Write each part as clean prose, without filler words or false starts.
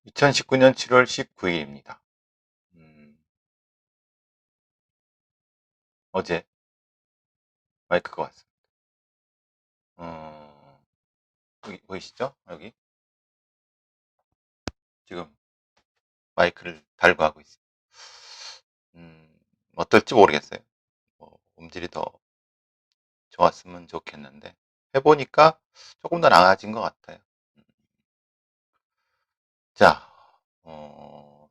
2019년 7월 19일입니다. 어제 마이크가 왔습니다. 여기 보이시죠? 여기 지금 마이크를 달고 하고 있습니다. 어떨지 모르겠어요. 음질이 더 좋았으면 좋겠는데 해보니까 조금 더 나아진 것 같아요. 자,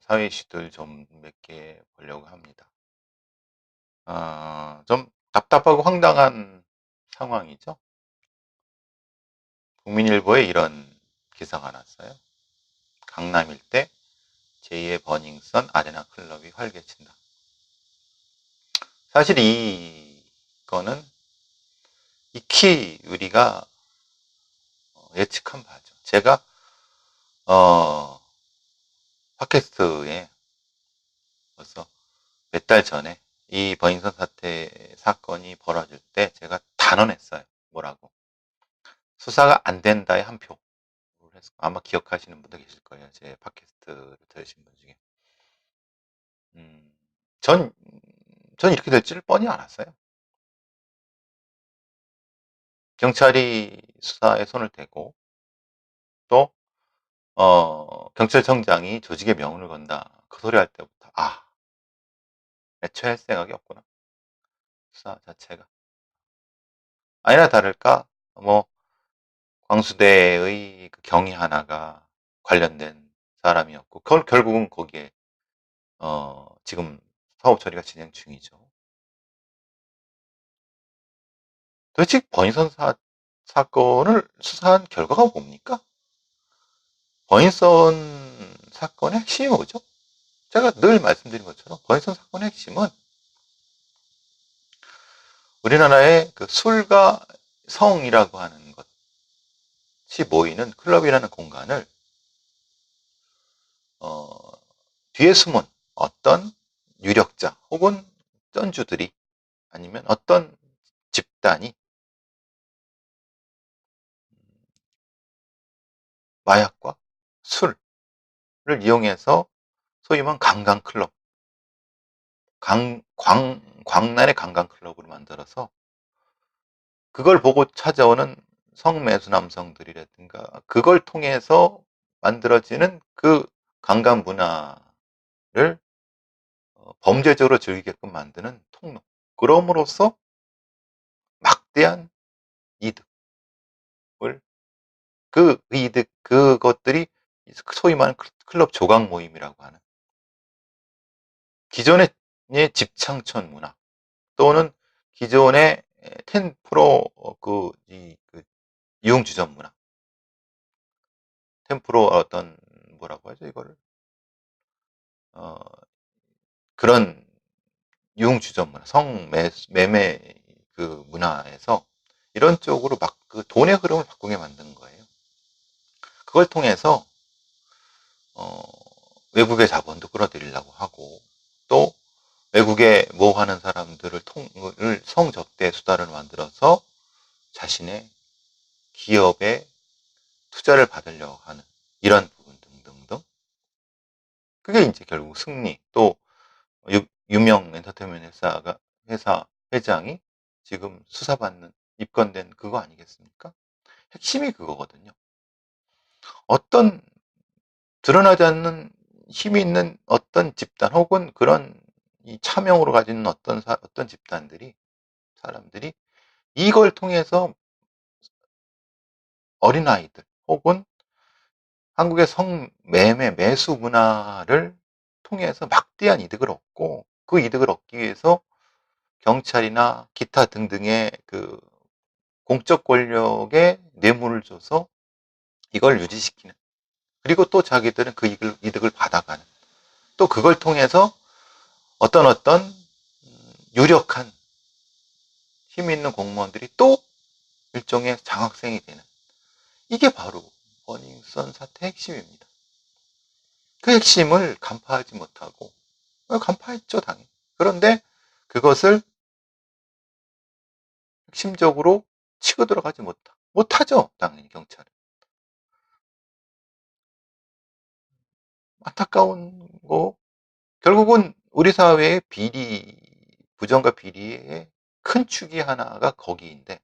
사회 이슈들 좀 몇 개 보려고 합니다. 좀 답답하고 황당한 상황이죠. 국민일보에 이런 기사가 났어요. 강남 일대 제2의 버닝썬 아레나 클럽이 활개친다. 사실 이거는 익히 우리가 예측한 바죠. 제가 팟캐스트에 벌써 몇 달 전에 이 버닝썬 사건이 벌어질 때 제가 단언했어요. 뭐라고? 수사가 안 된다의 한 표. 아마 기억하시는 분도 계실 거예요. 제 팟캐스트를 들으신 분 중에. 전 이렇게 될 줄 뻔히 알았어요. 경찰이 수사에 손을 대고 또 경찰청장이 조직에 명운을 건다. 그 소리 할 때부터 애초에 할 생각이 없구나. 수사 자체가. 아니나 다를까 뭐 광수대의 그 경위 하나가 관련된 사람이었고 결국은 거기에 지금 사업 처리가 진행 중이죠. 도대체 버닝썬 사건을 수사한 결과가 뭡니까? 버닝썬 사건의 핵심이 뭐죠? 제가 늘 말씀드린 것처럼 버닝썬 사건의 핵심은 우리나라의 그 술과 성이라고 하는 것이 모이는 클럽이라는 공간을 뒤에 숨은 어떤 유력자 혹은 쩐주들이 아니면 어떤 집단이 마약과 술을 이용해서 소위 말하는 강강클럽, 광란의 강강클럽으로 만들어서 그걸 보고 찾아오는 성매수 남성들이라든가 그걸 통해서 만들어지는 그 강간 문화를 범죄적으로 즐기게끔 만드는 통로. 그럼으로써 막대한 이득을 그 이득 그것들이 소위 말하는 클럽 조각 모임이라고 하는 기존의 집창촌 문화 또는 기존의 텐프로 그 유흥주점 문화 템프로 어떤 뭐라고 하죠 이거를 그런 유흥주점 문화 성매매 그 문화에서 이런 쪽으로 막 그 돈의 흐름을 바꾸게 만드는 거예요. 그걸 통해서 외국의 자본도 끌어들이려고 하고 또 외국에 모하는 사람들을 성접대 수단을 만들어서 자신의 기업에 투자를 받으려고 하는 이런 부분 등등등. 그게 이제 결국 승리 또 유명 엔터테인먼트 회사 회장이 지금 수사받는 입건된 그거 아니겠습니까? 핵심이 그거거든요. 어떤 드러나지 않는 힘이 있는 어떤 집단 혹은 그런 이 차명으로 가지는 어떤 집단들이 사람들이 이걸 통해서 어린아이들 혹은 한국의 성매매 매수 문화를 통해서 막대한 이득을 얻고 그 이득을 얻기 위해서 경찰이나 기타 등등의 그 공적 권력에 뇌물을 줘서 이걸 유지시키는 그리고 또 자기들은 그 이득을 받아가는 또 그걸 통해서 어떤 유력한 힘 있는 공무원들이 또 일종의 장학생이 되는 이게 바로 버닝썬 사태의 핵심입니다. 그 핵심을 간파하지 못하고 간파했죠 당연히. 그런데 그것을 핵심적으로 치고 들어가지 못하죠 당연히 경찰은. 안타까운 거. 결국은 우리 사회의 부정과 비리의 큰 축이 하나가 거기인데,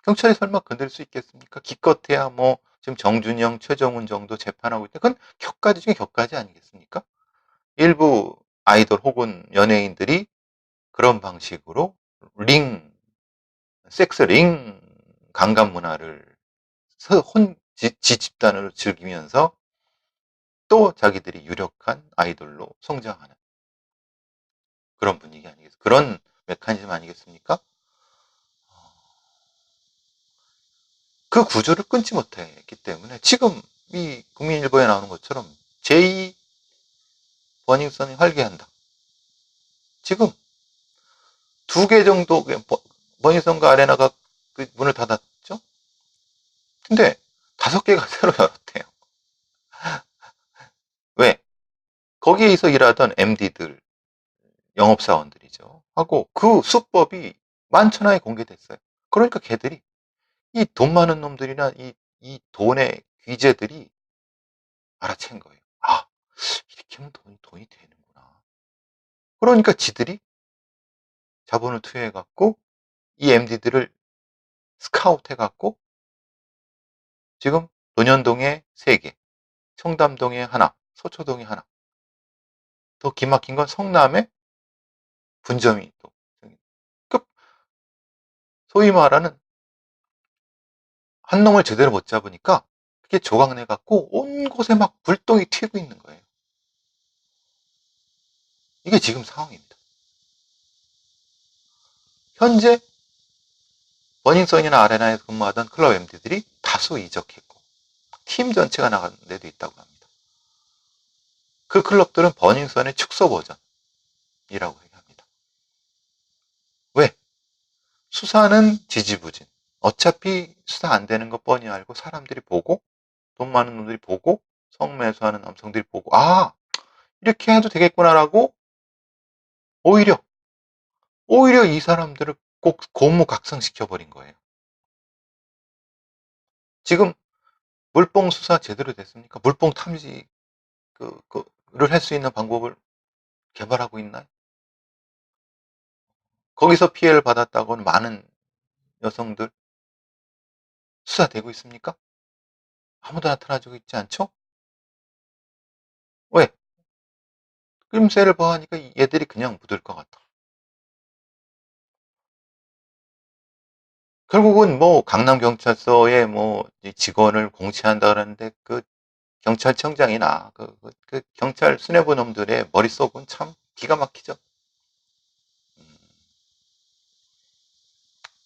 경찰이 설마 건들 수 있겠습니까? 기껏해야 뭐, 지금 정준영, 최정훈 정도 재판하고 있는데, 그건 격가지 중에 격가지 아니겠습니까? 일부 아이돌 혹은 연예인들이 그런 방식으로 섹스 링 강간 문화를 집단으로 즐기면서 또 자기들이 유력한 아이돌로 성장하는 그런 분위기 아니겠습니까? 그런 메커니즘 아니겠습니까? 그 구조를 끊지 못했기 때문에 지금 이 국민일보에 나오는 것처럼 제2 버닝썬이 활개한다. 지금 2개 정도 버닝썬과 아레나가 그 문을 닫았죠. 근데 5개가 새로 열었대요. 왜? 거기에서 일하던 MD들, 영업사원들이죠. 하고 그 수법이 만천하에 공개됐어요. 그러니까 걔들이 이 돈 많은 놈들이나 이 돈의 귀재들이 알아챈 거예요. 아, 이렇게 하면 돈이 되는구나. 그러니까 지들이 자본을 투여해갖고 이 MD들을 스카우트해갖고 지금 논현동에 3개, 청담동에 하나, 서초동에 하나, 더 기막힌 건 성남에 분점이 또. 그 소위 말하는 한 놈을 제대로 못 잡으니까 그게 조각내갖고 온 곳에 막 불똥이 튀고 있는 거예요. 이게 지금 상황입니다. 현재 버닝썬이나 아레나에서 근무하던 클럽 MD들이 다수 이적했고 팀 전체가 나간 데도 있다고 합니다. 그 클럽들은 버닝썬의 축소 버전이라고 얘기합니다. 왜? 수사는 지지부진. 어차피 수사 안 되는 거 뻔히 알고 사람들이 보고 돈 많은 놈들이 보고 성매수하는 남성들이 보고 이렇게 해도 되겠구나라고 오히려 이 사람들을 꼭 고무각성시켜버린 거예요. 지금 물뽕 수사 제대로 됐습니까? 물뽕 탐지 를 할 수 있는 방법을 개발하고 있나요? 거기서 피해를 받았다고는 많은 여성들 수사되고 있습니까? 아무도 나타나주고 있지 않죠? 왜? 낌새를 보하니까 얘들이 그냥 묻을 것 같아. 결국은 뭐 강남경찰서에 뭐 직원을 공채한다 그러는데 그 경찰청장이나 그 경찰 수뇌부 놈들의 머릿속은 참 기가 막히죠. 음,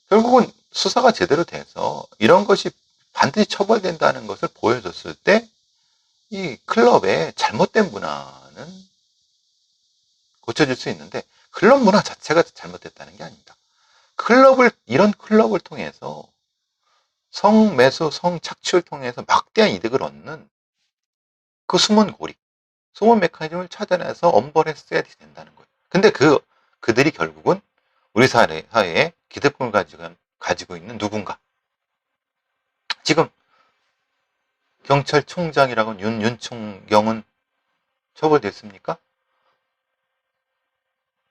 결국은 수사가 제대로 돼서 이런 것이 반드시 처벌된다는 것을 보여줬을 때 이 클럽의 잘못된 문화는 고쳐질 수 있는데 클럽 문화 자체가 잘못됐다는 게 아닙니다. 이런 클럽을 통해서 성매수, 성착취를 통해서 막대한 이득을 얻는 그 숨은 고리, 숨은 메커니즘을 찾아내서 엄벌했어야 된다는 거예요. 근데 그들이 결국은 우리 사회에 기득권을 가지고 있는 누군가. 지금 경찰총장이라고 윤총경은 처벌됐습니까?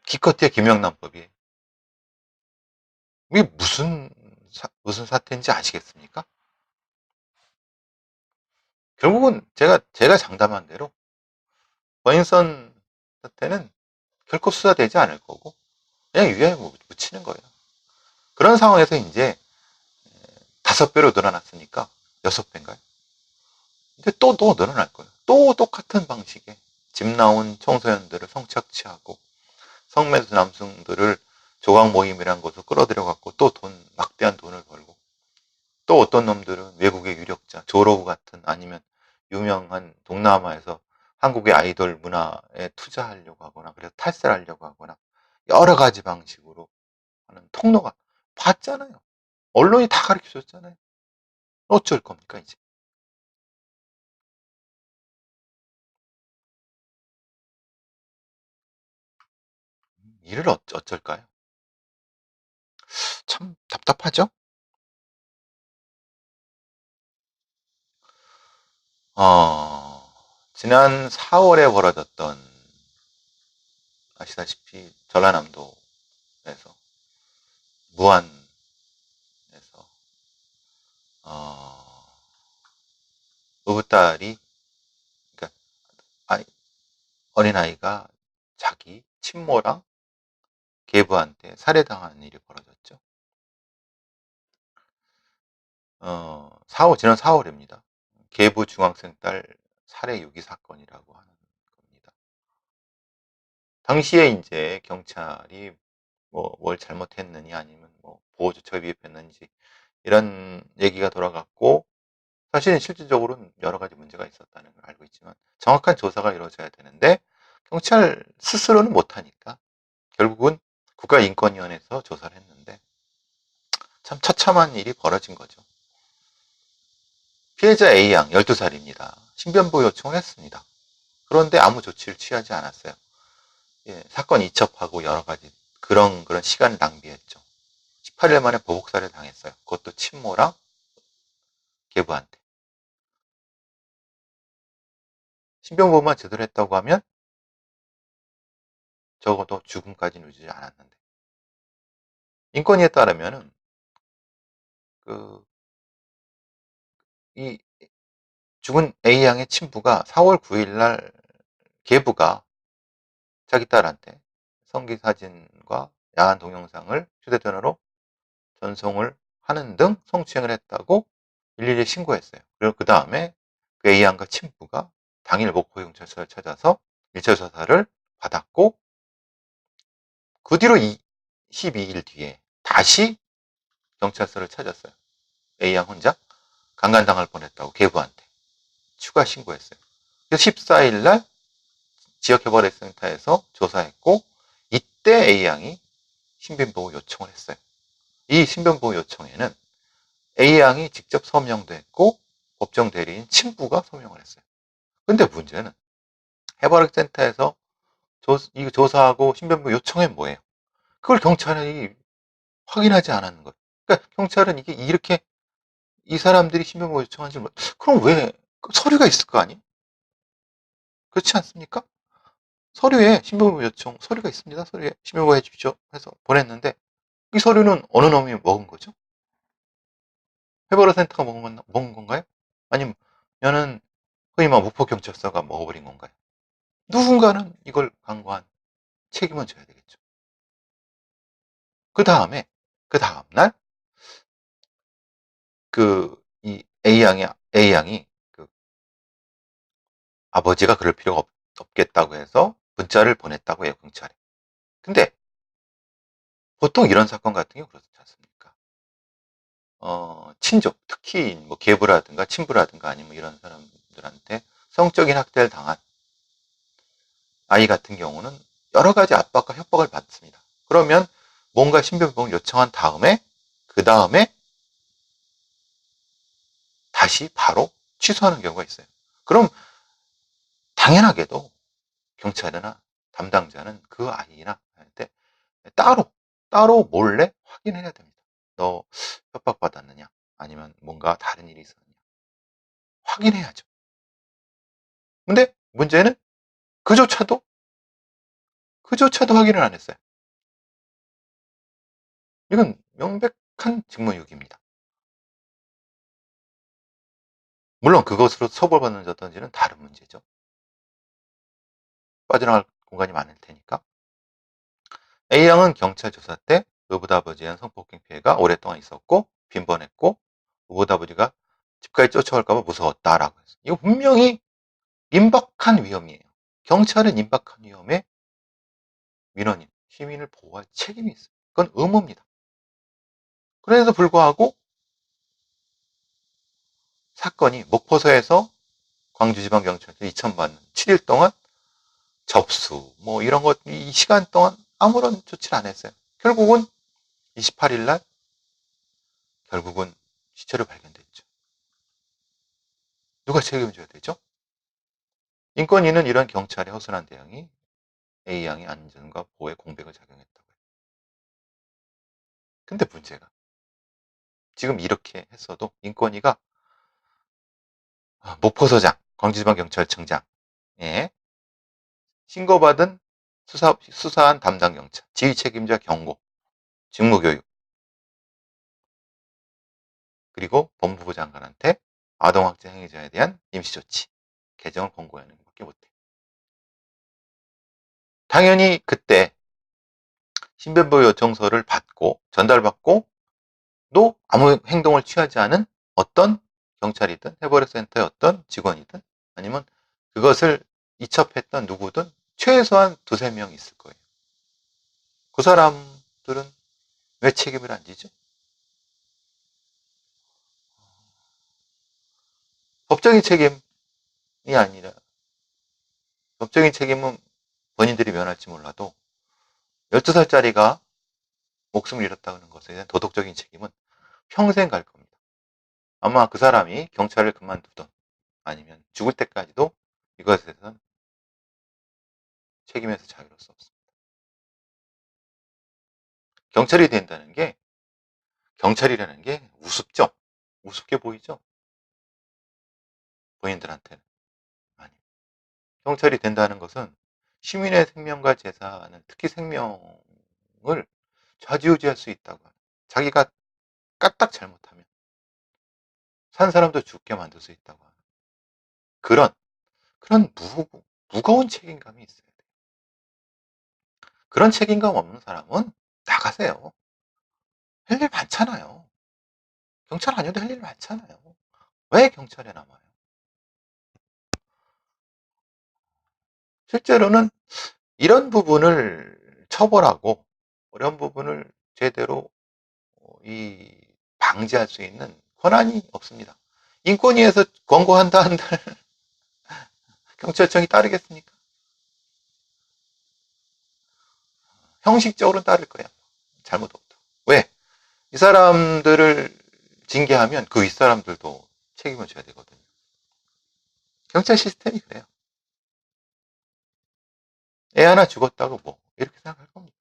기껏해 김영란법이에요. 이게 무슨 사태인지 아시겠습니까? 결국은 제가 장담한 대로 버닝썬 사태는 결코 수사되지 않을 거고 그냥 유야에 묻히는 거예요. 그런 상황에서 이제 5배로 늘어났으니까 6배인가요? 근데 또 늘어날 거예요. 또 똑같은 방식의 집 나온 청소년들을 성착취하고 성매수 남성들을 조각 모임이라는 곳으로 끌어들여갖고 또 막대한 돈을 벌고 또 어떤 놈들은 외국의 유력자, 조로우 같은 아니면 유명한 동남아에서 한국의 아이돌 문화에 투자하려고 하거나 그래서 탈세를 하려고 하거나 여러 가지 방식으로 하는 통로가 봤잖아요. 언론이 다 가르쳐 줬잖아요. 어쩔 겁니까 이제. 일을 어쩔까요? 참 답답하죠? 지난 4월에 벌어졌던, 아시다시피 전라남도에서, 무안에서, 어부딸이, 그러니까 아이, 어린아이가 자기 친모랑 계부한테 살해당한 일이 벌어졌죠. 지난 4월입니다. 계부 중학생 딸 살해 유기 사건이라고 하는 겁니다. 당시에 이제 경찰이 뭘 잘못했느니 아니면 보호조처에 위협했는지 이런 얘기가 돌아갔고, 사실은 실질적으로는 여러 가지 문제가 있었다는 걸 알고 있지만 정확한 조사가 이루어져야 되는데 경찰 스스로는 못하니까 결국은 국가인권위원회에서 조사를 했는데 참 처참한 일이 벌어진 거죠. 피해자 A양 12살입니다. 신변보호 요청을 했습니다. 그런데 아무 조치를 취하지 않았어요. 예, 사건 이첩하고 여러 가지 그런 시간을 낭비했죠. 18일 만에 보복살해 당했어요. 그것도 친모랑 계부한테. 신변보호만 제대로 했다고 하면 적어도 죽음까지 누지지 않았는데, 인권위에 따르면은 이 죽은 A양의 친부가 4월 9일 날 계부가 자기 딸한테 성기 사진과 야한 동영상을 휴대전화로 전송을 하는 등 성추행을 했다고 112에 신고했어요. 그리고 그 다음에 그 A양과 친부가 당일 목포경찰서를 찾아서 1차 조사를 받았고, 그 뒤로 12일 뒤에 다시 경찰서를 찾았어요. A양 혼자 강간당할 뻔했다고 계부한테 추가 신고했어요. 그래서 14일 날 지역해바레센터에서 조사했고, 이때 A양이 신변보호 요청을 했어요. 이 신변보호 요청에는 A양이 직접 서명도 했고 법정 대리인 친부가 서명을 했어요. 근데 문제는 해바라기센터에서 이거 조사하고 신변보호 요청이 뭐예요? 그걸 경찰이 확인하지 않았는 거예요. 그러니까 경찰은 이게 이렇게 이 사람들이 신변보호 요청한지 그럼 왜 서류가 있을 거 아니에요? 그렇지 않습니까? 서류에 신변보호 요청 서류가 있습니다. 서류에 신변보호 해주십시오 해서 보냈는데 이 서류는 어느 놈이 먹은 거죠? 해바라센터가 먹은 건가요? 아니면 흔히 말 목포경찰서가 먹어버린 건가요? 누군가는 이걸 강구한 책임은 져야 되겠죠. 그 다음날, 이 A양이 아버지가 그럴 필요가 없겠다고 해서 문자를 보냈다고 해요, 경찰에. 근데 보통 이런 사건 같은 경우 그렇지 않습니까? 친족, 특히 계부라든가 친부라든가 아니면 이런 사람들한테 성적인 학대를 당한 아이 같은 경우는 여러 가지 압박과 협박을 받습니다. 그러면 뭔가 신변보호를 요청한 다음에 그 다음에 다시 바로 취소하는 경우가 있어요. 그럼 당연하게도 경찰이나 담당자는 그 아이나 한테 따로 몰래 확인해야 됩니다. 너 협박받았느냐? 아니면 뭔가 다른 일이 있었느냐? 확인해야죠. 근데 문제는 그조차도 확인을 안 했어요. 이건 명백한 직무유기입니다. 물론 그것으로 처벌받는다든지는 다른 문제죠. 빠져나갈 공간이 많을 테니까. A양은 경찰 조사 때 의붓아버지에 의한 성폭행 피해가 오랫동안 있었고 빈번했고 의붓아버지가 집까지 쫓아올까봐 무서웠다라고 했어요. 이거 분명히 임박한 위험이에요. 경찰은 임박한 위험에 민원인, 시민을 보호할 책임이 있어요. 그건 의무입니다. 그래도 불구하고 사건이 목포서에서 광주지방경찰서 2000만 7일 동안 접수 이런 것 이 시간 동안 아무런 조치를 안 했어요. 결국은 28일 날 결국은 시체로 발견됐죠. 누가 책임져야 되죠? 인권위는 이런 경찰의 허술한 대응이 A양의 안전과 보호에 공백을 작용했다고 해요. 근데 문제가 지금 이렇게 했어도 인권위가 목포서장 광주지방경찰청장에 신고받은 수사한 담당 경찰, 지휘 책임자 경고, 직무교육, 그리고 법무부 장관한테 아동학대 행위자에 대한 임시조치, 개정을 권고하는 것밖에 못해. 당연히 그때 신변보호 요청서를 받고 전달받고 또 아무 행동을 취하지 않은 어떤 경찰이든 해버릇센터의 어떤 직원이든 아니면 그것을 이첩했던 누구든 최소한 두세 명 있을 거예요. 그 사람들은 왜 책임을 안 지죠? 법적인 책임이 아니라, 법적인 책임은 본인들이 면할지 몰라도 12살짜리가 목숨을 잃었다는 것에 대한 도덕적인 책임은 평생 갈 겁니다. 아마 그 사람이 경찰을 그만두든 아니면 죽을 때까지도 이것에 대해서는 책임에서 자유로울 수 없습니다. 경찰이 된다는 게, 경찰이라는 게 우습죠? 우습게 보이죠? 본인들한테는. 아니, 경찰이 된다는 것은 시민의 생명과 재산을, 특히 생명을 좌지우지할 수 있다고 하는, 자기가 까딱 잘못하면 산 사람도 죽게 만들 수 있다고 하는 그런 무거운 책임감이 있어야 돼요. 그런 책임감 없는 사람은 나가세요. 할 일 많잖아요. 경찰 아니어도 할 일 많잖아요. 왜 경찰에 남아요? 실제로는 이런 부분을 처벌하고 이런 부분을 제대로 이 방지할 수 있는 권한이 없습니다. 인권위에서 권고한다 한들 경찰청이 따르겠습니까? 형식적으로는 따를 거야. 잘못 없다. 왜? 이 사람들을 징계하면 그 윗사람들도 책임을 져야 되거든요. 경찰 시스템이 그래요. 애 하나 죽었다고 뭐 이렇게 생각할 겁니다.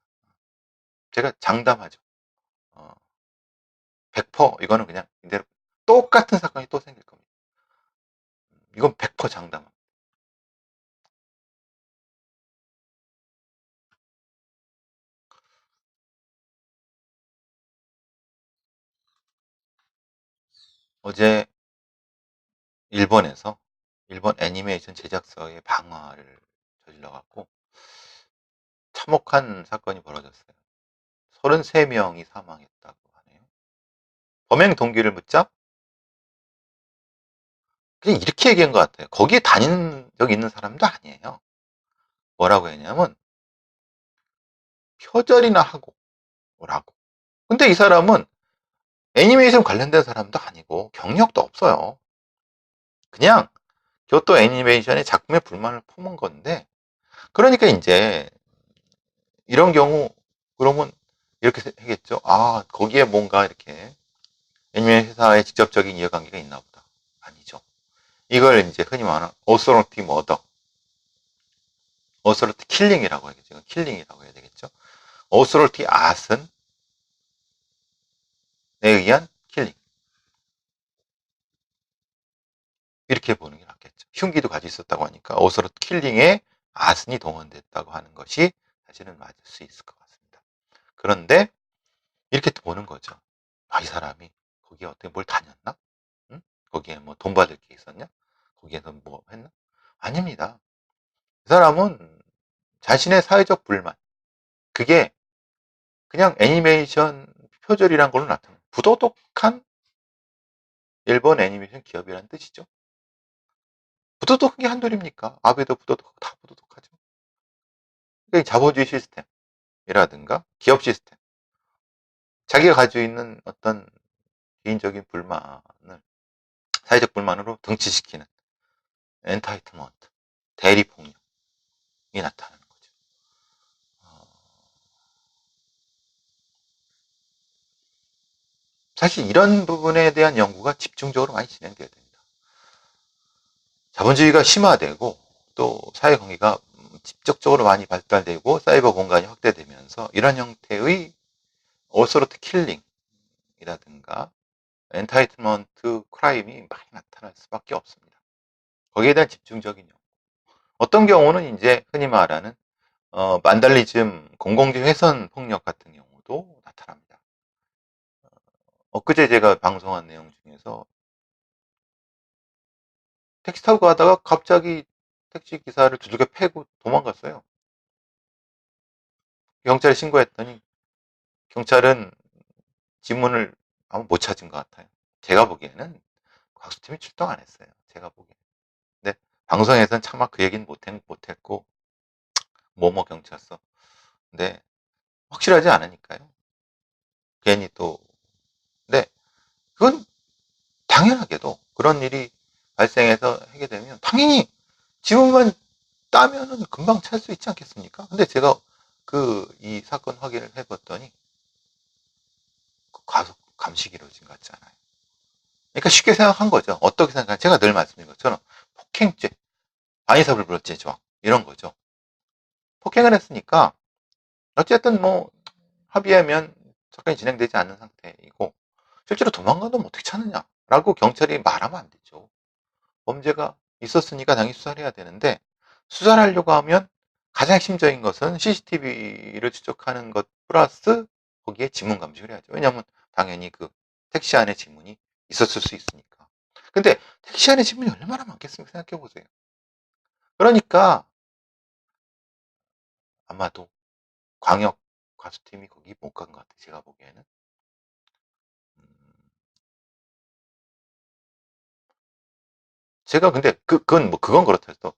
제가 장담하죠. 100% 이거는 그냥 이대로 똑같은 사건이 또 생길 겁니다. 이건 100% 장담합니다. 어제 일본에서 일본 애니메이션 제작사의 방화를 저질러갖고 참혹한 사건이 벌어졌어요. 33명이 사망했다고 하네요. 범행 동기를 묻자 그냥 이렇게 얘기한 것 같아요. 거기에 다닌 적 있는 사람도 아니에요. 뭐라고 했냐면 표절이나 하고 뭐라고. 근데 이 사람은 애니메이션 관련된 사람도 아니고 경력도 없어요. 그냥 교토 애니메이션의 작품에 불만을 품은 건데, 그러니까 이제 이런 경우 그러면 이렇게 하겠죠. 아, 거기에 뭔가 이렇게 애니메이션 회사의 직접적인 이해관계가 있나 보다. 아니죠. 이걸 이제 흔히 말하는 어소러티 머더, 어소러티 킬링이라고 하겠죠. 킬링이라고 해야 되겠죠. 어소러티 아슨에 의한 킬링. 이렇게 보는 게 낫겠죠. 흉기도 가지고 있었다고 하니까 어소러티 킬링에 아슨이 동원됐다고 하는 것이 사실은 맞을 수 있을 것 같습니다. 그런데 이렇게 보는 거죠. 아, 이 사람이 거기에 어떻게 뭘 다녔나? 응? 거기에 뭐 돈 받을 게 있었냐? 거기에서 뭐 했나? 아닙니다. 그 사람은 자신의 사회적 불만, 그게 그냥 애니메이션 표절이란 걸로 나타나요. 부도덕한 일본 애니메이션 기업이라는 뜻이죠. 부도덕한 게 한둘입니까? 아베도 부도덕하고 다 부도덕하죠. 그러니까 자본주의 시스템이라든가 기업 시스템, 자기가 가지고 있는 어떤 개인적인 불만을 사회적 불만으로 등치시키는 엔타이트먼트, 대리폭력이 나타나는 거죠. 사실 이런 부분에 대한 연구가 집중적으로 많이 진행돼야 됩니다. 자본주의가 심화되고 또 사회관계가 직접적으로 많이 발달되고 사이버 공간이 확대되면서 이런 형태의 어소르트 킬링이라든가 엔타이트먼트 크라임이 많이 나타날 수밖에 없습니다. 거기에 대한 집중적인 연구. 어떤 경우는 이제 흔히 말하는 만달리즘, 공공재 훼손 폭력 같은 경우도 나타납니다. 엊그제 제가 방송한 내용 중에서 택시 타고 가다가 갑자기 택시 기사를 두들겨 패고 도망갔어요. 경찰에 신고했더니 경찰은 지문을 아마 못 찾은 것 같아요. 제가 보기에는 과수팀이 출동 안 했어요. 제가 보기에는. 근데 방송에서는 차마 그 얘기는 못했고 뭐뭐 경찰서. 근데 확실하지 않으니까요. 괜히 또. 근데 그건 당연하게도 그런 일이 발생해서 하게 되면 당연히 지문만 따면은 금방 찾을 수 있지 않겠습니까? 근데 제가 이 사건 확인을 해봤더니 과속 감식이 이루어진 것 같지 않아요. 그러니까 쉽게 생각한 거죠. 어떻게 생각하냐. 제가 늘 말씀드린 것처럼 폭행죄, 반의사불벌죄 조항 이런 거죠. 폭행을 했으니까 어쨌든 뭐 합의하면 사건이 진행되지 않는 상태이고 실제로 도망가면 어떻게 찾느냐라고 경찰이 말하면 안 되죠. 범죄가 있었으니까 당연히 수사를 해야 되는데 수사를 하려고 하면 가장 핵심적인 것은 CCTV를 추적하는 것 플러스 거기에 지문 감식을 해야죠. 왜냐하면 당연히 그 택시 안에 지문이 있었을 수 있으니까. 근데 택시 안에 지문이 얼마나 많겠습니까? 생각해 보세요. 그러니까 아마도 광역 과수팀이 거기 못 간 것 같아요. 제가 보기에는. 제가 근데 그건 그렇다 해도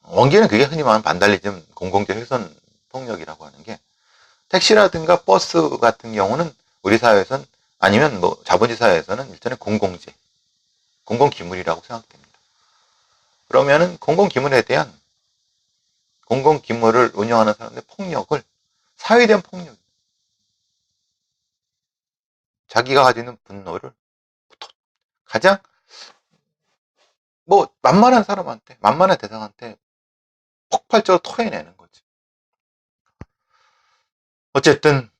원기는 그게 흔히 말하는 반달리즘, 공공재 훼손 폭력이라고 하는 게 택시라든가 버스 같은 경우는 우리 사회에서는 아니면 뭐 자본주의 사회에서는 일종의 공공재, 공공기물이라고 생각됩니다. 그러면은 공공기물에 대한 공공기물을 운영하는 사람들의 폭력을 사회에 대한 폭력, 자기가 가지고 있는 분노를 가장 뭐 만만한 사람한테, 만만한 대상한테 폭발적으로 토해내는 거지. 어쨌든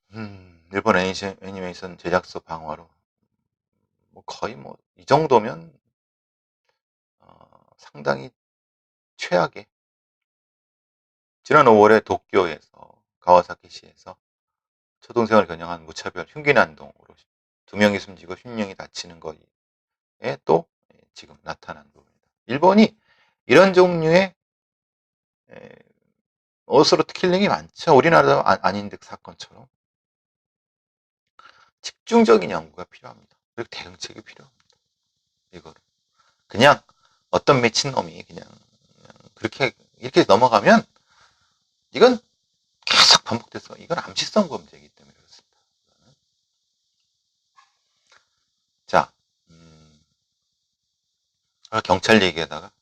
일본 애니메이션 제작소 방화로 뭐 거의 뭐 이 정도면 상당히 최악의 지난 5월에 도쿄에서 가와사키시에서 초동생을 겨냥한 무차별 흉기난동으로 2명이 숨지고 10명이 다치는 거에 또 지금 나타난 부분입니다. 일본이 이런 종류의 어스로트 킬링이 많죠. 우리나라도 아닌 듯 사건처럼 집중적인 연구가 필요합니다. 그리고 대응책이 필요합니다. 이거를 그냥 어떤 미친놈이 그냥 그렇게 이렇게 넘어가면 이건 계속 반복돼서 이건 암시성 범죄이기 때문에 그렇습니다. 자, 경찰 얘기에다가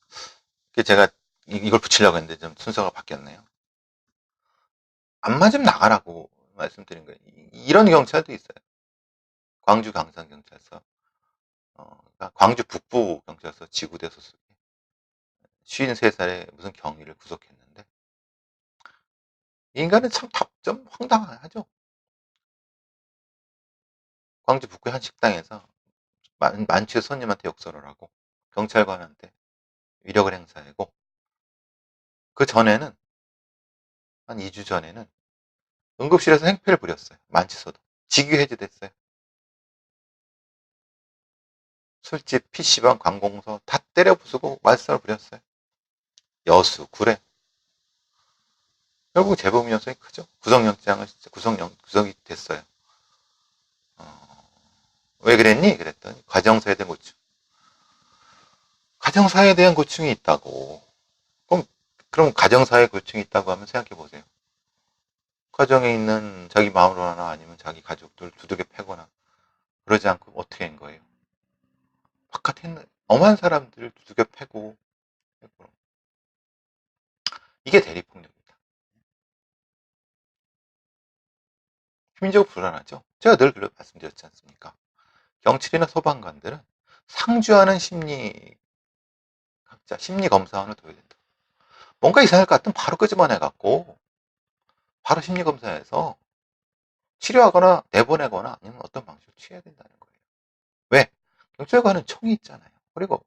제가 이걸 붙이려고 했는데 좀 순서가 바뀌었네요. 안 맞으면 나가라고 말씀드린 거예요. 이런 경찰도 있어요. 광주 강산경찰서, 그러니까 광주 북부 경찰서 지구대 소속의 53살의 무슨 경위를 구속했는데 이 인간은 좀 황당하죠. 광주 북구의 한 식당에서 만취의 손님한테 욕설을 하고 경찰관한테 위력을 행사하고 그 전에는 한 2주 전에는 응급실에서 행패를 부렸어요. 만취서도 직위 해제됐어요. 술집, PC방, 관공서 다 때려 부수고 말썽을 부렸어요. 여수, 구례. 결국 재범 위험성이 크죠. 구속영장을 구속이 됐어요. 왜 그랬니? 그랬더니 가정사에 대한 고충. 가정사에 대한 고충이 있다고. 그럼 가정사에 고충이 있다고 하면 생각해 보세요. 가정에 있는 자기 마음으로 하나 아니면 자기 가족들 두들겨 패거나 그러지 않고 어떻게 한 거예요? 바깥에 있는 엄한 사람들을 두들겨 패고 이게 대리폭력입니다. 심리적으로 불안하죠. 제가 늘 말씀드렸지 않습니까? 경찰이나 소방관들은 상주하는 심리학자, 심리검사원을 둬야 된다. 뭔가 이상할 것 같으면 바로 끄집어내갖고 바로 심리검사에서 치료하거나 내보내거나 아니면 어떤 방식을 취해야 된다는 거예요. 왜? 경찰관은 총이 있잖아요. 그리고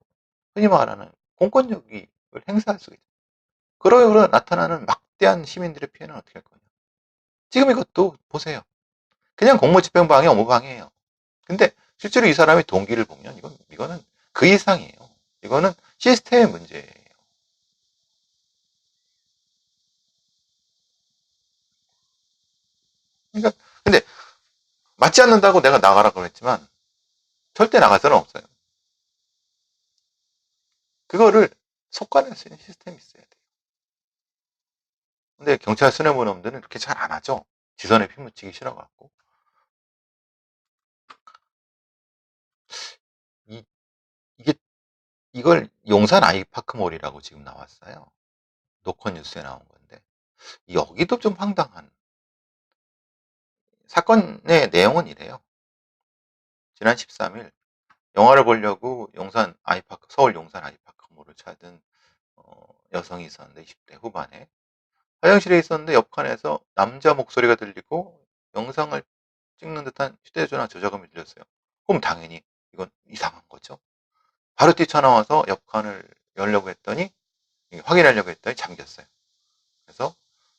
흔히 말하는 공권력을 행사할 수 있죠. 그러고 나타나는 막대한 시민들의 피해는 어떻게 할 거냐. 지금 이것도 보세요. 그냥 공무집행방해, 업무방해예요. 근데 실제로 이 사람의 동기를 보면 이거는 그 이상이에요. 이거는 시스템의 문제예요. 그러니까 근데 맞지 않는다고 내가 나가라고 그랬지만 절대 나갈 수는 없어요. 그거를 속관할 수 있는 시스템이 있어야 돼요. 근데 경찰 수뇌부 놈들은 그렇게 잘 안 하죠. 지선에 피 묻히기 싫어갖고. 이, 이게 이걸 용산 아이파크몰이라고 지금 나왔어요. 노컷 뉴스에 나온 건데 여기도 좀 황당한 사건의 내용은 이래요. 지난 13일 영화를 보려고 서울 용산 아이파크몰을 찾은 여성이 있었는데 20대 후반에 화장실에 있었는데 옆칸에서 남자 목소리가 들리고 영상을 찍는 듯한 휴대전화 저작음이 들렸어요. 그럼 당연히 이건 이상한 거죠. 바로 뛰쳐나와서 옆칸을 열려고 했더니 확인하려고 했더니 잠겼어요. 그래서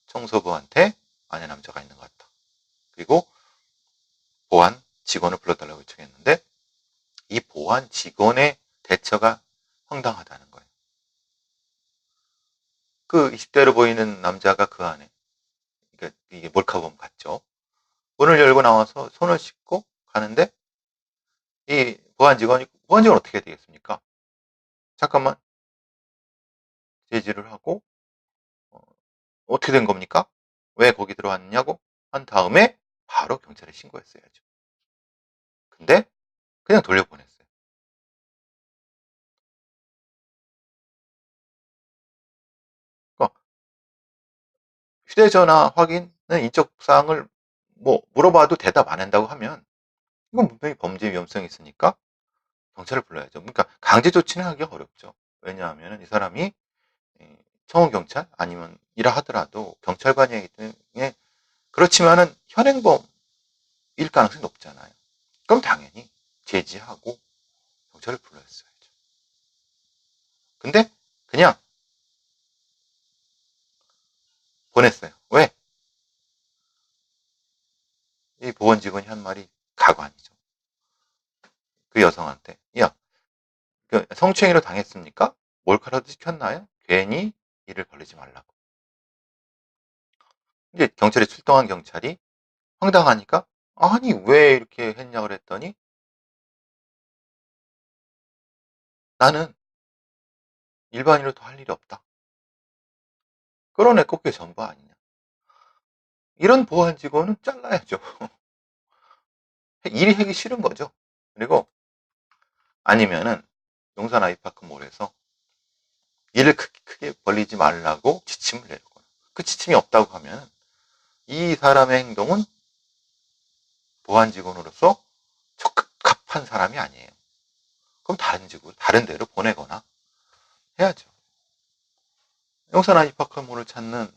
청소부한테 아내 남자가 있는 것 같다. 그리고 보안 직원을 불러달라고 요청했는데 이 보안 직원의 대처가 황당하다는 거예요. 그 20대로 보이는 남자가 그 안에 이게 몰카범 같죠. 문을 열고 나와서 손을 씻고 가는데 이 보안 직원 어떻게 되겠습니까? 잠깐만 제지를 하고 어떻게 된 겁니까? 왜 거기 들어왔냐고 한 다음에 바로 경찰에 신고했어야죠. 근데 그냥 돌려보냈어요. 그러니까 휴대전화 확인은 인적 사항을 뭐 물어봐도 대답 안 한다고 하면 이건 분명히 범죄 위험성이 있으니까 경찰을 불러야죠. 그러니까 강제 조치는 하기가 어렵죠. 왜냐하면 이 사람이 청원 경찰 아니면 이라 하더라도 경찰관이기 때문에 그렇지만은 현행범일 가능성이 높잖아요. 그럼 당연히 제지하고 경찰을 불러야죠. 근데 그냥 보냈어요. 왜? 이 보건 직원이 한 말이 가관이죠. 그 여성한테 야, 성추행위로 당했습니까? 몰카라도 시켰나요? 괜히 일을 벌리지 말라고. 이제 경찰에 출동한 경찰이 황당하니까 아니 왜 이렇게 했냐 그랬더니 나는 일반인으로 더 할 일이 없다. 끌어내고 그게 전부 아니냐. 이런 보안 직원은 잘라야죠. 일이 하기 싫은 거죠. 그리고 아니면은 용산 아이파크몰에서 일을 크게 벌리지 말라고 지침을 내려거나 그 지침이 없다고 하면 이 사람의 행동은 보안 직원으로서 적합한 사람이 아니에요. 그럼 다른 데로 보내거나 해야죠. 용산 아이파크몰을 찾는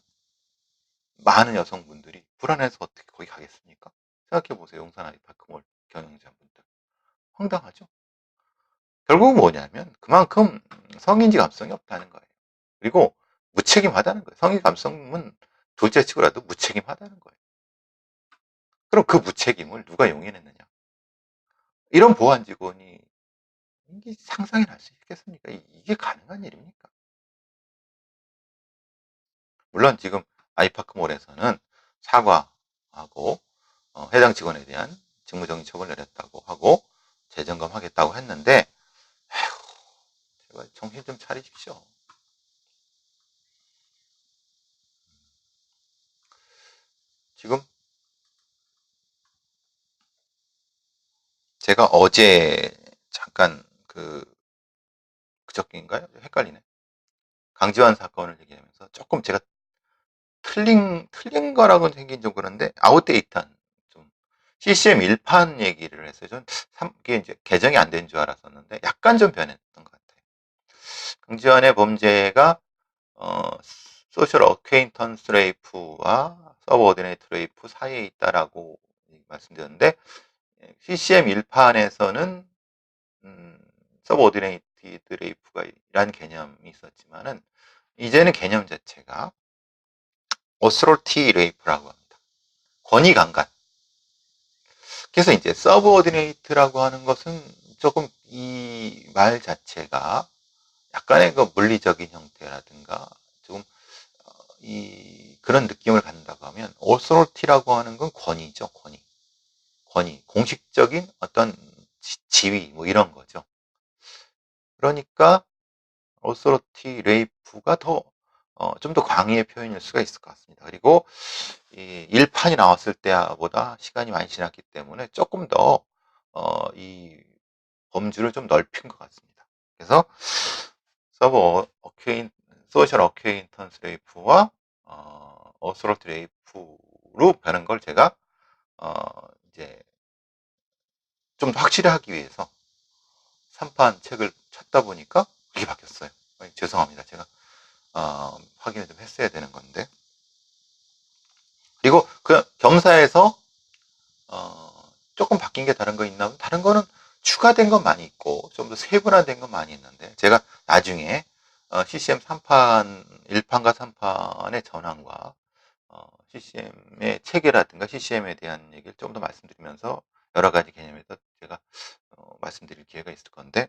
많은 여성분들이 불안해서 어떻게 거기 가겠습니까? 생각해보세요. 용산 아이파크몰 경영자분들. 황당하죠? 결국은 뭐냐면 그만큼 성인지 감성이 없다는 거예요. 그리고 무책임하다는 거예요. 성인 감성은 둘째치고라도 무책임하다는 거예요. 그럼 그 무책임을 누가 용인했느냐? 이런 보안 직원이 이게 상상이 날 수 있겠습니까? 이게 가능한 일입니까? 물론 지금 아이파크몰에서는 사과하고 해당 직원에 대한 직무정지 처벌을 내렸다고 하고 재점검하겠다고 했는데 제발 정신 좀 차리십시오. 지금 제가 어제 잠깐 그저께인가요? 헷갈리네. 강지환 사건을 얘기하면서 조금 제가 틀린 거라고는 생긴 좀 그런데 아웃데이트한 좀 CCM 1판 얘기를 했어요. 전 이게 이제 개정이 안 된 줄 알았었는데 약간 좀 변했던 것 같아요. 강지환의 범죄가 소셜 어퀘인턴스 레이프와 서브오디네이트 레이프 사이에 있다라고 말씀드렸는데 CCM 1판에서는 서브오디네이트 오소로티드 레이프가 이란 개념이 있었지만은 이제는 개념 자체가 오소로티 레이프라고 합니다. 권위 강간. 그래서 이제 서브오디네이트라고 하는 것은 조금 이 말 자체가 약간의 그 물리적인 형태라든가 조금 그런 느낌을 갖는다고 하면 오소로티라고 하는 건 권위죠. 권위. 공식적인 어떤 지위 뭐 이런 거죠. 그러니까 오소로티 레이프가 좀 더 광의의 표현일 수가 있을 것 같습니다. 그리고 이 1판이 나왔을 때보다 시간이 많이 지났기 때문에 조금 더 이 범주를 좀 넓힌 것 같습니다. 그래서 서브 소셜 어퀘인턴스 레이프와 어소로티 레이프로 변한 걸 제가 이제 좀 더 확실히 하기 위해서 3판 책을 찾다 보니까 이게 바뀌었어요. 죄송합니다. 제가 확인을 좀 했어야 되는 건데. 그리고 그 경사에서 조금 바뀐 게 다른 거 있나 하면 다른 거는 추가된 건 많이 있고 좀 더 세분화된 건 많이 있는데 제가 나중에 CCM 3판 1판과 3판의 전환과 CCM의 체계라든가 CCM에 대한 얘기를 좀 더 말씀드리면서 여러 가지 개념에서 제가 말씀드릴 기회가 있을 건데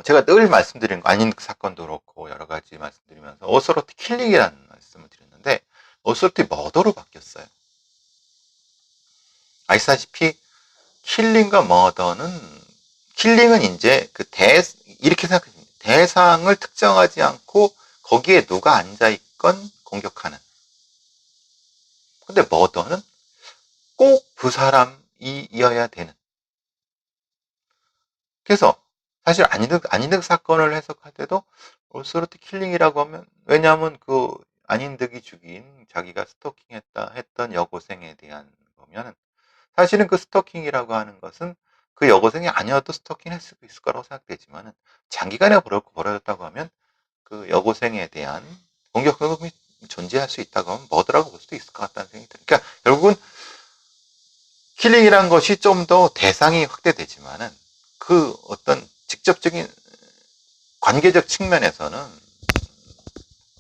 제가 늘 말씀드린 거 아닌 사건도 그렇고 여러 가지 말씀드리면서 어소로티 킬링이라는 말씀을 드렸는데 어소로티 머더로 바뀌었어요. 아시다시피 킬링과 머더는 킬링은 이제 이렇게 생각하십니다. 대상을 특정하지 않고 거기에 누가 앉아있건 공격하는. 근데 머더는 꼭 그 사람이어야 되는. 그래서 사실 안인득 사건을 해석할 때도 올소르트 킬링이라고 하면 왜냐하면 그 안인득이 죽인 자기가 스토킹했다 했던 여고생에 대한 거면 사실은 그 스토킹이라고 하는 것은 그 여고생이 아니어도 스토킹 했을 수 있을 거라고 생각되지만 장기간에 벌어졌다고 하면 그 여고생에 대한 공격성이 존재할 수 있다고 하면 머더라고 볼 수도 있을 것 같다는 생각이 들어요. 그러니까 결국은 킬링이란 것이 좀 더 대상이 확대되지만은 그 어떤 직접적인 관계적 측면에서는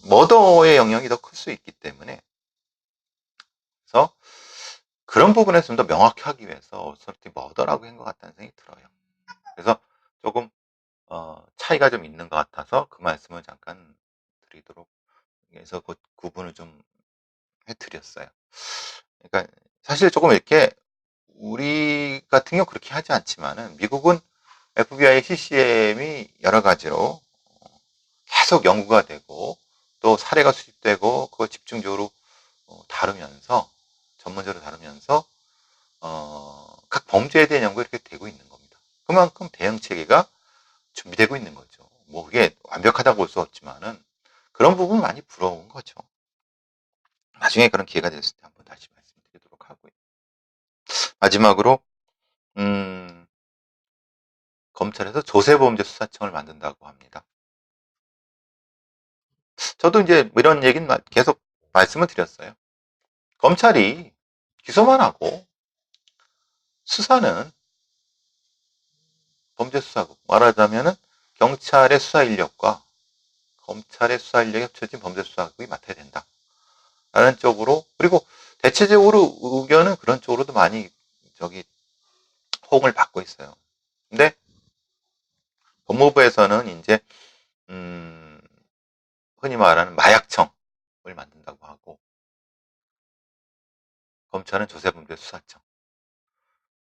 머더의 영역이 더 클 수 있기 때문에 그래서 그런 부분에서 좀 더 명확히 하기 위해서 솔직히 머더라고 한 것 같다는 생각이 들어요. 그래서 조금 차이가 좀 있는 것 같아서 그 말씀을 잠깐 드리도록 해서 그 구분을 좀 해드렸어요. 그러니까 사실 조금 이렇게 우리 같은 경우 그렇게 하지 않지만은 미국은 FBI CCM이 여러 가지로 계속 연구가 되고 또 사례가 수집되고 그걸 집중적으로 다루면서 전문적으로 다루면서 각 범죄에 대한 연구가 이렇게 되고 있는 겁니다. 그만큼 대응 체계가 준비되고 있는 거죠. 뭐 그게 완벽하다고 볼 수 없지만은 그런 부분 많이 부러운 거죠. 나중에 그런 기회가 됐을 때 한번 다시 말씀드리도록 하고요. 마지막으로 검찰에서 조세범죄수사청을 만든다고 합니다. 저도 이제 이런 얘기는 계속 말씀을 드렸어요. 검찰이 기소만 하고 수사는 범죄수사국 말하자면은 경찰의 수사 인력과 검찰의 수사 인력이 합쳐진 범죄수사국이 맡아야 된다. 라는 쪽으로 그리고 대체적으로 의견은 그런 쪽으로도 많이 호응을 받고 있어요. 근데 법무부에서는 이제 흔히 말하는 마약청을 만든다고 하고 검찰은 조세범죄수사청.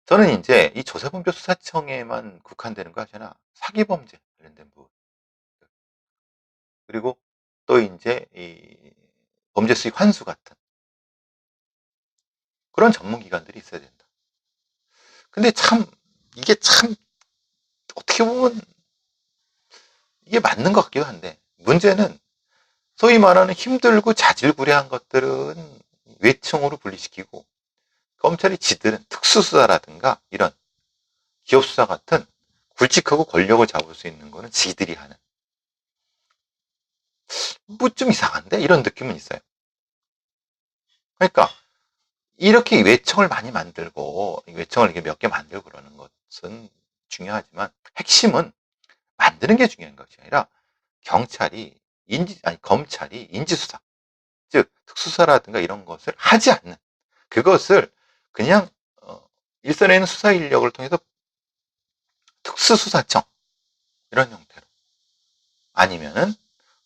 저는 이제 이 조세범죄수사청에만 국한되는 거 아니라 사기범죄 관련된 부분 그리고 또 이제 이 범죄 수익 환수 같은 그런 전문기관들이 있어야 된다. 근데 이게 어떻게 보면 이게 맞는 것 같기도 한데 문제는 소위 말하는 힘들고 자질구레한 것들은 외청으로 분리시키고 검찰이 지들은 특수수사라든가 이런 기업수사 같은 굵직하고 권력을 잡을 수 있는 거는 지들이 하는 뭐 좀 이상한데 이런 느낌은 있어요. 그러니까 이렇게 외청을 많이 만들고 외청을 이렇게 몇 개 만들고 그러는 것은 중요하지만 핵심은 만드는 게 중요한 것이 아니라 검찰이 인지수사, 즉 특수사라든가 이런 것을 하지 않는, 그것을 그냥 일선에 있는 수사 인력을 통해서 특수수사청 이런 형태로, 아니면은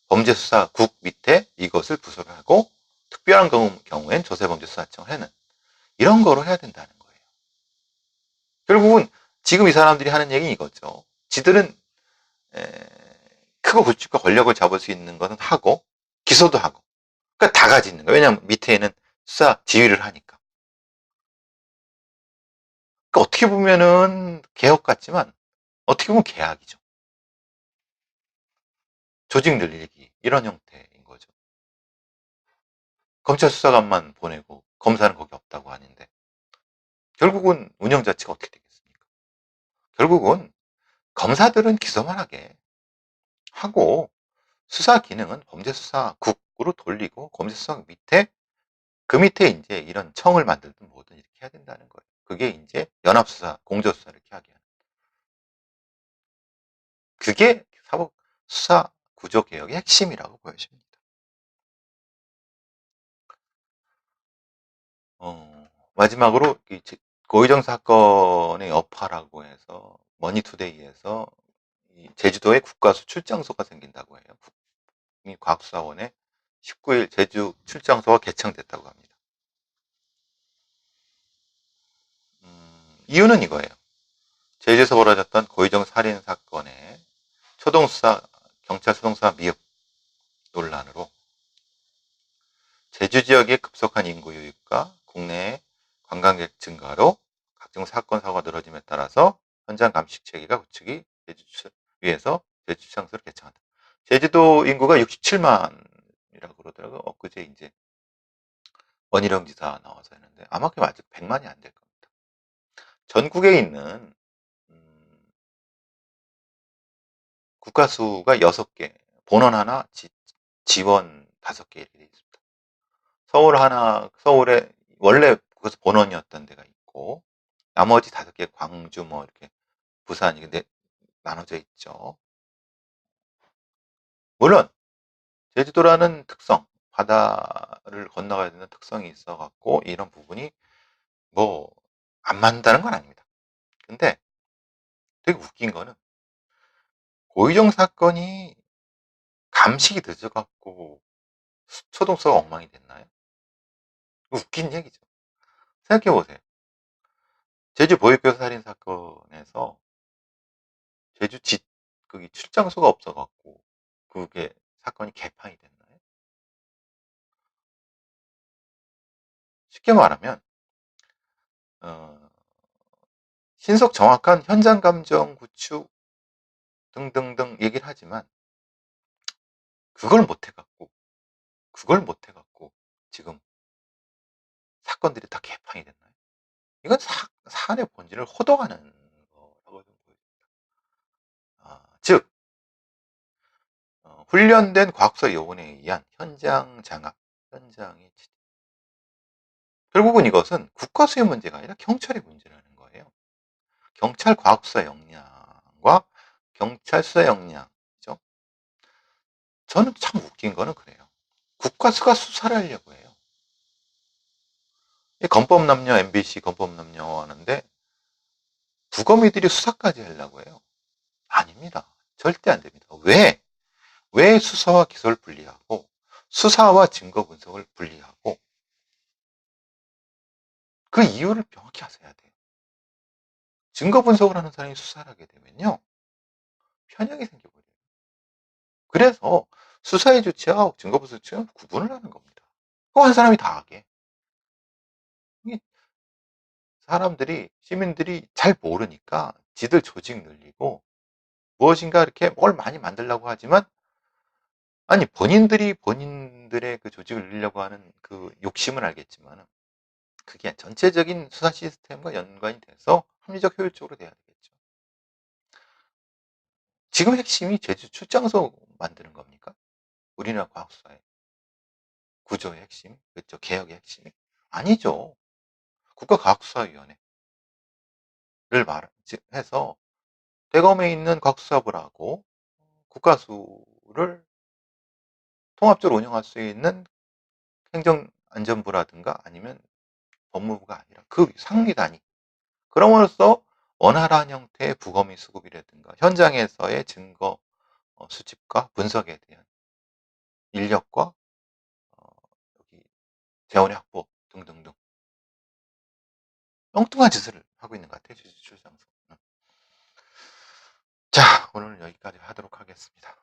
범죄수사국 밑에 이것을 부서를 하고 특별한 경우엔 조세범죄수사청을 하는, 이런 거로 해야 된다는 거예요. 결국은 지금 이 사람들이 하는 얘기는 이거죠. 지들은 크고 굵직고 권력을 잡을 수 있는 것은 하고 기소도 하고, 그러니까 다 가지는 거예요. 왜냐하면 밑에는 수사 지휘를 하니까. 그러니까 어떻게 보면은 개혁 같지만 어떻게 보면 계약이죠. 조직 늘리기 이런 형태인 거죠. 검찰 수사관만 보내고 검사는 거기 없다고 하는데 결국은 운영 자체가 어떻게 되겠습니까? 결국은 검사들은 기소만 하게 하고 수사 기능은 범죄수사국으로 돌리고 검찰수사국 밑에, 그 밑에 이제 이런 청을 만들든 뭐든 이렇게 해야 된다는 거예요. 그게 이제 연합수사, 공조수사 이렇게 하게 하는. 그게 사법 수사 구조 개혁의 핵심이라고 보여집니다. 마지막으로 고의정 사건의 여파라고 해서 머니투데이에서 제주도에 국가수 출장소가 생긴다고 해요. 국민과학수사원에 19일 제주 출장소가 개청됐다고 합니다. 이유는 이거예요. 제주에서 벌어졌던 고의정 살인 사건의 경찰 초동수사 미흡 논란으로 제주 지역의 급속한 인구 유입과 국내의 관광객 증가로 각종 사건 사고가 늘어짐에 따라서 현장 감식 체계가 구축이 위에서 제주시장소를 개청한다. 제주도 인구가 67만이라고 그러더라고요. 엊그제 이제 원희룡 지사 나와서 했는데 아마 그게 아직 100만이 안 될 겁니다. 전국에 있는 국가수가 6개, 본원 하나, 지원 5개 이렇게 돼 있습니다. 서울에 원래 그것이 본원이었던 데가 있고 나머지 5개 광주 뭐 이렇게 부산 이게 나눠져 있죠. 물론 제주도라는 특성, 바다를 건너가야 되는 특성이 있어 갖고 이런 부분이 뭐 안 맞는다는 건 아닙니다. 근데 되게 웃긴 거는 고의정 사건이 감식이 늦어 갖고 초동수사가 엉망이 됐나요? 웃긴 얘기죠. 생각해 보세요. 제주 보육교 살인 사건에서 제주 거기 출장소가 없어 갖고 그게 사건이 개판이 됐나요? 쉽게 말하면 신속 정확한 현장 감정 구축 등등등 얘기를 하지만 그걸 못 해갖고 지금 사건들이 다 개판이 됐나요? 이건 사안의 본질을 호도하는 거라고 좀 보여집니다. 즉 훈련된 과학수사 요원에 의한 현장 장악, 현장의 결국은 이것은 국가수의 문제가 아니라 경찰의 문제라는 거예요. 경찰 과학수사 역량과 경찰 수사 역량이죠. 저는 참 웃긴 거는 그래요. 국가수가 수사를 하려고 해요. 검법남녀, MBC 검법남녀 하는데 부검이들이 수사까지 하려고 해요. 아닙니다. 절대 안 됩니다. 왜 수사와 기소를 분리하고 수사와 증거 분석을 분리하고 그 이유를 명확히 하셔야 돼요. 증거 분석을 하는 사람이 수사를 하게 되면요. 편향이 생겨버려요. 그래서 수사의 주체와 증거 분석 주체는 구분을 하는 겁니다. 그거 한 사람이 다 하게. 시민들이 잘 모르니까 지들 조직 늘리고 무엇인가 이렇게 뭘 많이 만들려고 하지만 아니 본인들의 그 조직을 늘리려고 하는 그 욕심은 알겠지만 그게 전체적인 수사 시스템과 연관이 돼서 합리적 효율적으로 돼야 되겠죠. 지금 핵심이 제주 출장소 만드는 겁니까? 우리나라 과학수사의 구조의 핵심, 그렇죠? 개혁의 핵심이 아니죠. 국가과학수사위원회를 해서 대검에 있는 각수사부를 하고 국가수를 통합적으로 운영할 수 있는 행정안전부라든가 아니면 법무부가 아니라 그 상위 단위. 그럼으로써 원활한 형태의 부검의 수급이라든가 현장에서의 증거 수집과 분석에 대한 인력과 여기 재원의 확보 등등등 엉뚱한 짓을 하고 있는 것 같아요. 주지출장소. 자, 오늘은 여기까지 하도록 하겠습니다.